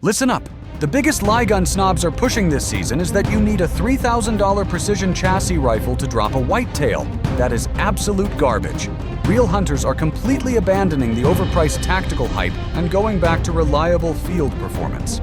Listen up! The biggest lie gun snobs are pushing this season is that you need a $3,000 precision chassis rifle to drop a whitetail. That is absolute garbage. Real hunters are completely abandoning the overpriced tactical hype and going back to reliable field performance.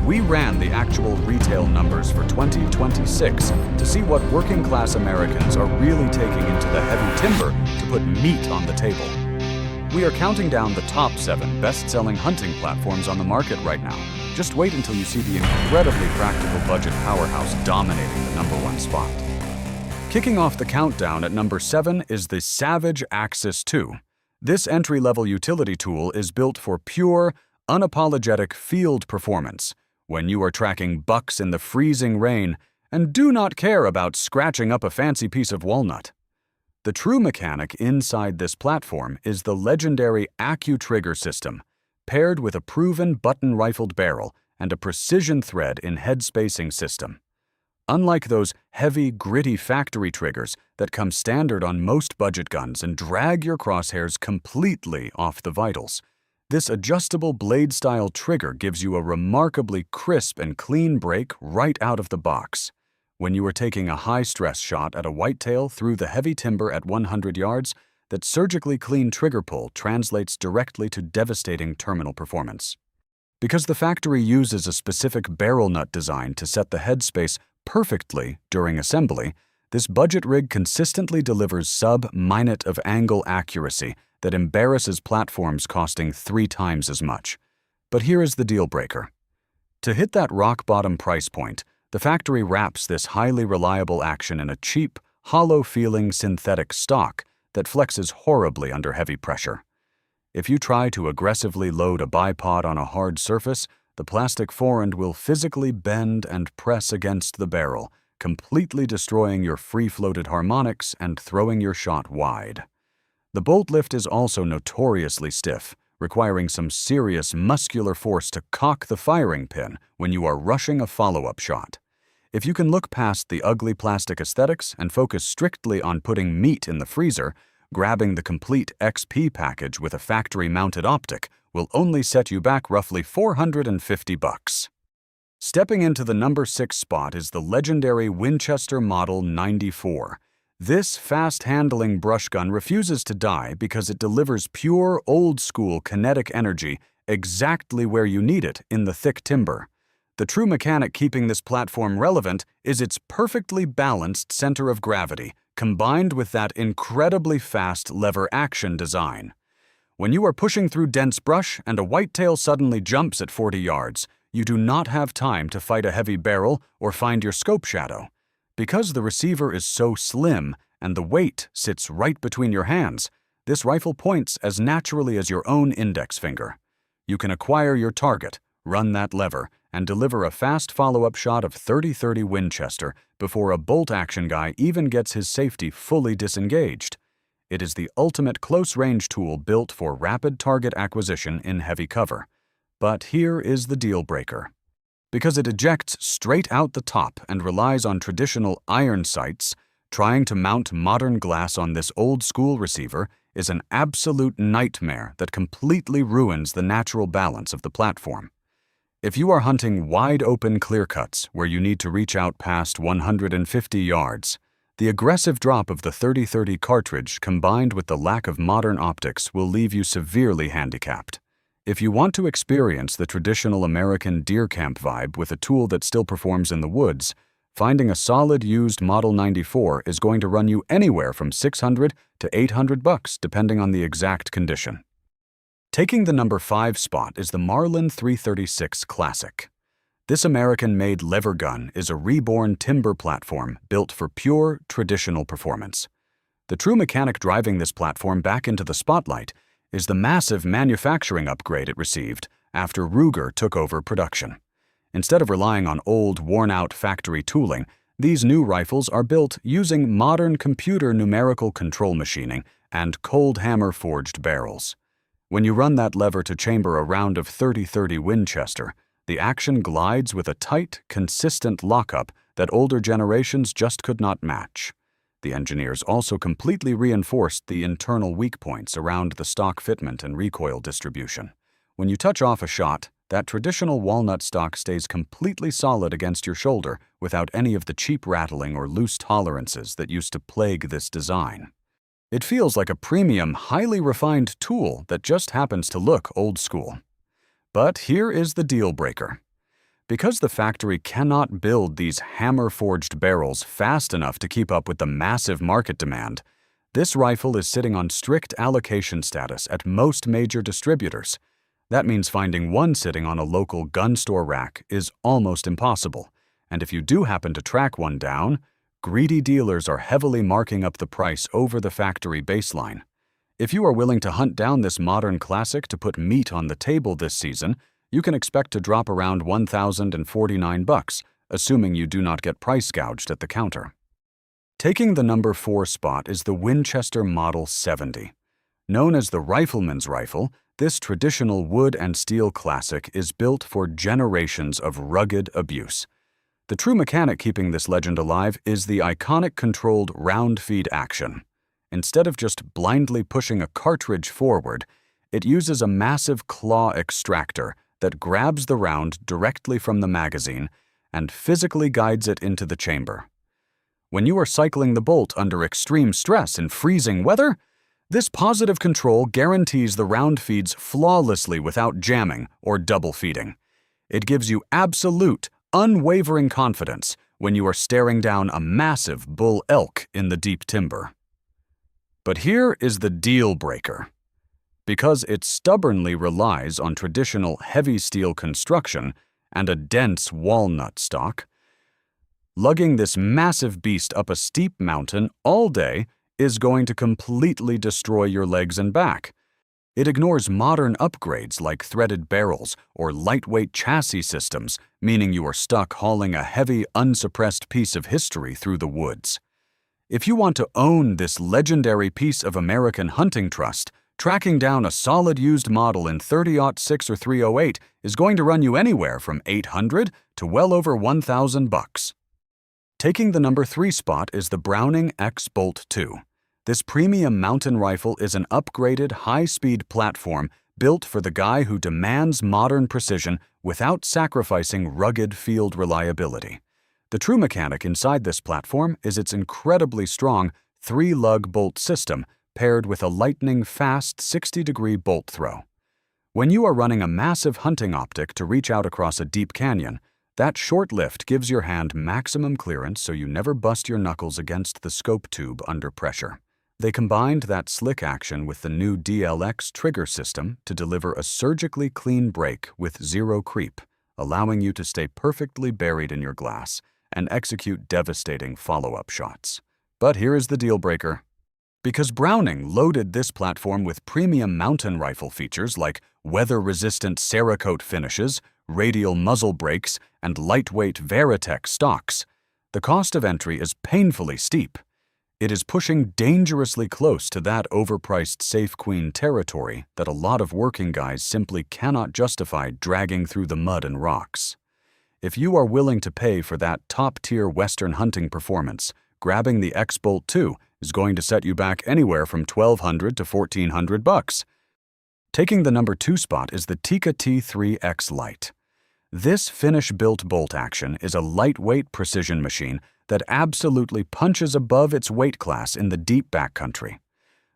We ran the actual retail numbers for 2026 to see what working-class Americans are really taking into the heavy timber to put meat on the table. We are counting down the top 7 best-selling hunting platforms on the market right now. Just wait until you see the incredibly practical budget powerhouse dominating the #1 spot. Kicking off the countdown at number 7 is the Savage Axis II. This entry-level utility tool is built for pure, unapologetic field performance when you are tracking bucks in the freezing rain and do not care about scratching up a fancy piece of walnut. The true mechanic inside this platform is the legendary AccuTrigger system, paired with a proven button-rifled barrel and a precision thread in head spacing system. Unlike those heavy, gritty factory triggers that come standard on most budget guns and drag your crosshairs completely off the vitals, this adjustable blade-style trigger gives you a remarkably crisp and clean break right out of the box. When you are taking a high-stress shot at a whitetail through the heavy timber at 100 yards, that surgically clean trigger pull translates directly to devastating terminal performance. Because the factory uses a specific barrel nut design to set the headspace perfectly during assembly, this budget rig consistently delivers sub-minute of angle accuracy that embarrasses platforms costing 3 times as much. But here is the deal breaker. To hit that rock-bottom price point, the factory wraps this highly reliable action in a cheap, hollow-feeling synthetic stock that flexes horribly under heavy pressure. If you try to aggressively load a bipod on a hard surface, the plastic forend will physically bend and press against the barrel, completely destroying your free-floated harmonics and throwing your shot wide. The bolt lift is also notoriously stiff, requiring some serious muscular force to cock the firing pin when you are rushing a follow-up shot. If you can look past the ugly plastic aesthetics and focus strictly on putting meat in the freezer, grabbing the complete XP package with a factory-mounted optic will only set you back roughly $450. Stepping into the number 6 spot is the legendary Winchester Model 94. This fast-handling brush gun refuses to die because it delivers pure, old-school kinetic energy exactly where you need it in the thick timber. The true mechanic keeping this platform relevant is its perfectly balanced center of gravity, combined with that incredibly fast lever action design. When you are pushing through dense brush and a whitetail suddenly jumps at 40 yards, you do not have time to fight a heavy barrel or find your scope shadow. Because the receiver is so slim and the weight sits right between your hands, this rifle points as naturally as your own index finger. You can acquire your target, run that lever, and deliver a fast follow-up shot of 30-30 Winchester before a bolt-action guy even gets his safety fully disengaged. It is the ultimate close-range tool built for rapid target acquisition in heavy cover. But here is the deal breaker. Because it ejects straight out the top and relies on traditional iron sights, trying to mount modern glass on this old-school receiver is an absolute nightmare that completely ruins the natural balance of the platform. If you are hunting wide-open clear-cuts where you need to reach out past 150 yards, the aggressive drop of the 30-30 cartridge combined with the lack of modern optics will leave you severely handicapped. If you want to experience the traditional American deer camp vibe with a tool that still performs in the woods, finding a solid used Model 94 is going to run you anywhere from $600 to $800 depending on the exact condition. Taking the number 5 spot is the Marlin 336 Classic. This American-made lever gun is a reborn timber platform built for pure, traditional performance. The true mechanic driving this platform back into the spotlight is the massive manufacturing upgrade it received after Ruger took over production. Instead of relying on old, worn-out factory tooling, these new rifles are built using modern computer numerical control machining and cold hammer forged barrels. When you run that lever to chamber a round of 30-30 Winchester, the action glides with a tight, consistent lockup that older generations just could not match. The engineers also completely reinforced the internal weak points around the stock fitment and recoil distribution. When you touch off a shot, that traditional walnut stock stays completely solid against your shoulder without any of the cheap rattling or loose tolerances that used to plague this design. It feels like a premium, highly refined tool that just happens to look old school. But here is the deal breaker. Because the factory cannot build these hammer-forged barrels fast enough to keep up with the massive market demand, this rifle is sitting on strict allocation status at most major distributors. That means finding one sitting on a local gun store rack is almost impossible, and if you do happen to track one down, greedy dealers are heavily marking up the price over the factory baseline. If you are willing to hunt down this modern classic to put meat on the table this season, you can expect to drop around $1,049, assuming you do not get price gouged at the counter. Taking the number 4 spot is the Winchester Model 70. Known as the rifleman's rifle, this traditional wood and steel classic is built for generations of rugged abuse. The true mechanic keeping this legend alive is the iconic controlled round feed action. Instead of just blindly pushing a cartridge forward, it uses a massive claw extractor that grabs the round directly from the magazine and physically guides it into the chamber. When you are cycling the bolt under extreme stress in freezing weather, this positive control guarantees the round feeds flawlessly without jamming or double feeding. It gives you absolute, unwavering confidence when you are staring down a massive bull elk in the deep timber. But here is the deal breaker. Because it stubbornly relies on traditional heavy steel construction and a dense walnut stock, lugging this massive beast up a steep mountain all day is going to completely destroy your legs and back. It ignores modern upgrades like threaded barrels or lightweight chassis systems, meaning you are stuck hauling a heavy, unsuppressed piece of history through the woods. If you want to own this legendary piece of American hunting trust, tracking down a solid used model in 30-06 or 308 is going to run you anywhere from $800 to well over $1,000. Taking the number 3 spot is the Browning X-Bolt II. This premium mountain rifle is an upgraded, high-speed platform built for the guy who demands modern precision without sacrificing rugged field reliability. The true mechanic inside this platform is its incredibly strong 3-lug bolt system paired with a lightning-fast 60-degree bolt throw. When you are running a massive hunting optic to reach out across a deep canyon, that short lift gives your hand maximum clearance so you never bust your knuckles against the scope tube under pressure. They combined that slick action with the new DLX trigger system to deliver a surgically clean break with zero creep, allowing you to stay perfectly buried in your glass and execute devastating follow-up shots. But here is the deal breaker. Because Browning loaded this platform with premium mountain rifle features like weather-resistant Cerakote finishes, radial muzzle brakes, and lightweight Veritech stocks, the cost of entry is painfully steep. It is pushing dangerously close to that overpriced Safe Queen territory that a lot of working guys simply cannot justify dragging through the mud and rocks. If you are willing to pay for that top-tier Western hunting performance, grabbing the X-Bolt II is going to set you back anywhere from $1,200 to $1,400. Taking the number 2 spot is the Tikka T3X Lite. This Finnish-built bolt action is a lightweight precision machine that absolutely punches above its weight class in the deep backcountry.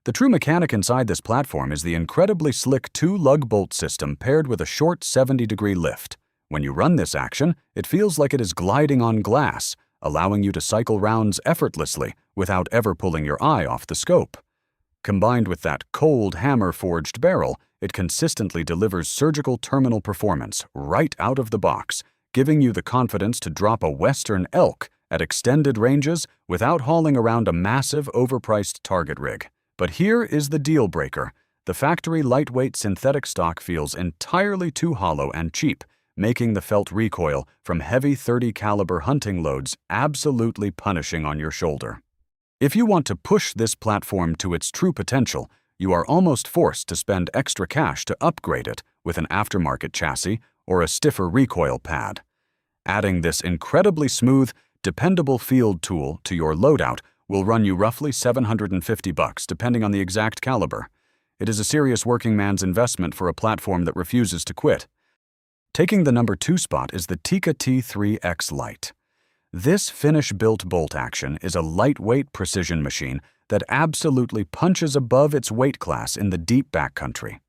The true mechanic inside this platform is the incredibly slick 2-lug bolt system paired with a short 70-degree lift. When you run this action, it feels like it is gliding on glass, allowing you to cycle rounds effortlessly without ever pulling your eye off the scope. Combined with that cold hammer-forged barrel, it consistently delivers surgical terminal performance right out of the box, giving you the confidence to drop a Western elk at extended ranges without hauling around a massive, overpriced target rig. But here is the deal breaker. The factory lightweight synthetic stock feels entirely too hollow and cheap, making the felt recoil from heavy .30 caliber hunting loads absolutely punishing on your shoulder. If you want to push this platform to its true potential, you are almost forced to spend extra cash to upgrade it with an aftermarket chassis or a stiffer recoil pad. Adding this incredibly smooth, dependable field tool to your loadout will run you roughly $750 depending on the exact caliber. It is a serious working man's investment for a platform that refuses to quit. Taking the number 2 spot is the Tikka T3X Lite. This Finnish-built bolt action is a lightweight precision machine that absolutely punches above its weight class in the deep backcountry.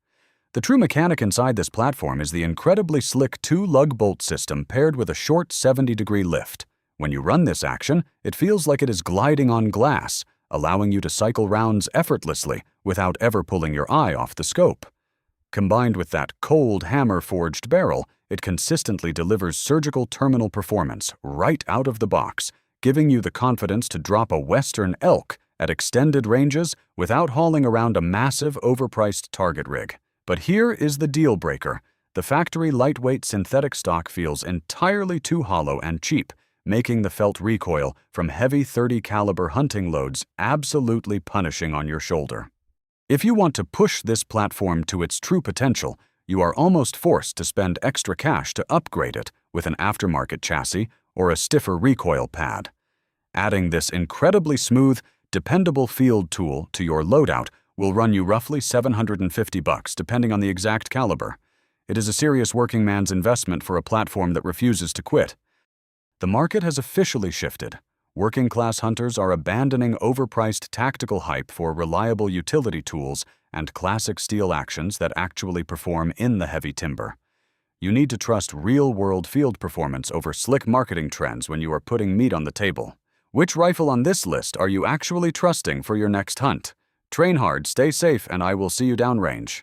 The true mechanic inside this platform is the incredibly slick 2-lug bolt system paired with a short 70-degree lift. When you run this action, it feels like it is gliding on glass, allowing you to cycle rounds effortlessly without ever pulling your eye off the scope. Combined with that cold hammer-forged barrel, it consistently delivers surgical terminal performance right out of the box, giving you the confidence to drop a Western elk at extended ranges without hauling around a massive, overpriced target rig. But here is the deal breaker. The factory lightweight synthetic stock feels entirely too hollow and cheap, making the felt recoil from heavy .30 caliber hunting loads absolutely punishing on your shoulder. If you want to push this platform to its true potential, you are almost forced to spend extra cash to upgrade it with an aftermarket chassis or a stiffer recoil pad. Adding this incredibly smooth, dependable field tool to your loadout will run you roughly $750 depending on the exact caliber. It is a serious working man's investment for a platform that refuses to quit. The market has officially shifted. Working-class hunters are abandoning overpriced tactical hype for reliable utility tools and classic steel actions that actually perform in the heavy timber. You need to trust real-world field performance over slick marketing trends when you are putting meat on the table. Which rifle on this list are you actually trusting for your next hunt? Train hard, stay safe, and I will see you downrange.